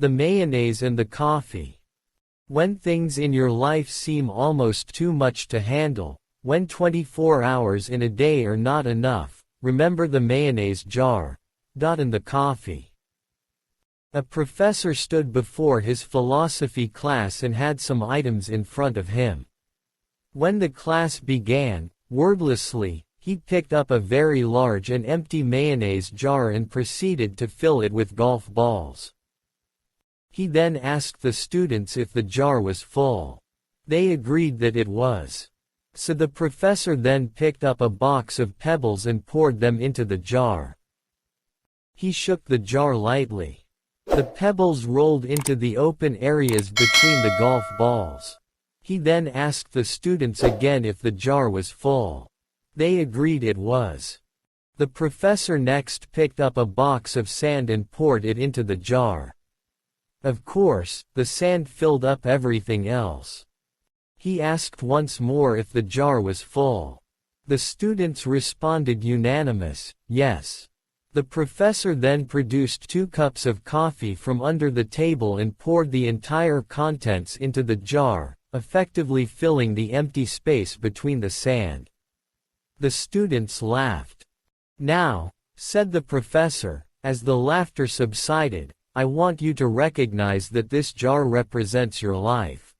The mayonnaise and the coffee. When things in your life seem almost too much to handle, when 24 hours in a day are not enough, remember the mayonnaise jar. And the coffee. A professor stood before his philosophy class and had some items in front of him. When the class began, wordlessly, he picked up a very large and empty mayonnaise jar and proceeded to fill it with golf balls. He then asked the students if the jar was full. They agreed that it was. So the professor then picked up a box of pebbles and poured them into the jar. He shook the jar lightly. The pebbles rolled into the open areas between the golf balls. He then asked the students again if the jar was full. They agreed it was. The professor next picked up a box of sand and poured it into the jar. Of course, the sand filled up everything else. He asked once more if the jar was full. The students responded unanimous, yes. The professor then produced 2 cups of coffee from under the table and poured the entire contents into the jar, effectively filling the empty space between the sand. The students laughed. Now, said the professor, as the laughter subsided, I want you to recognize that this jar represents your life.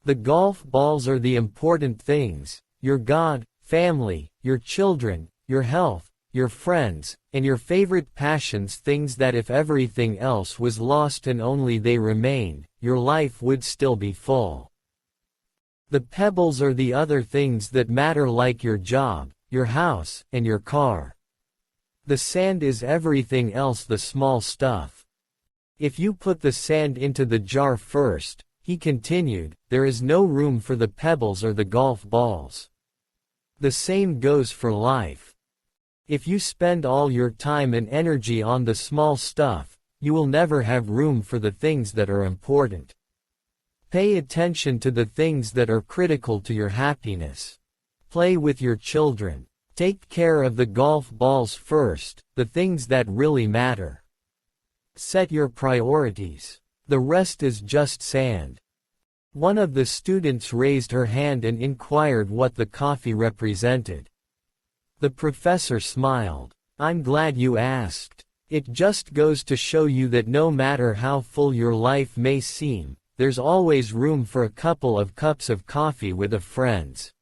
The golf balls are the important things, your God, family, your children, your health, your friends, and your favorite passions, things that if everything else was lost and only they remained, your life would still be full. The pebbles are the other things that matter, like your job, your house, and your car. The sand is everything else, the small stuff. If you put the sand into the jar first, he continued, there is no room for the pebbles or the golf balls. The same goes for life. If you spend all your time and energy on the small stuff, you will never have room for the things that are important. Pay attention to the things that are critical to your happiness. Play with your children. Take care of the golf balls first, the things that really matter. Set your priorities. The rest is just sand. One of the students raised her hand and inquired what the coffee represented. The professor smiled. I'm glad you asked. It just goes to show you that no matter how full your life may seem, there's always room for a couple of cups of coffee with friends.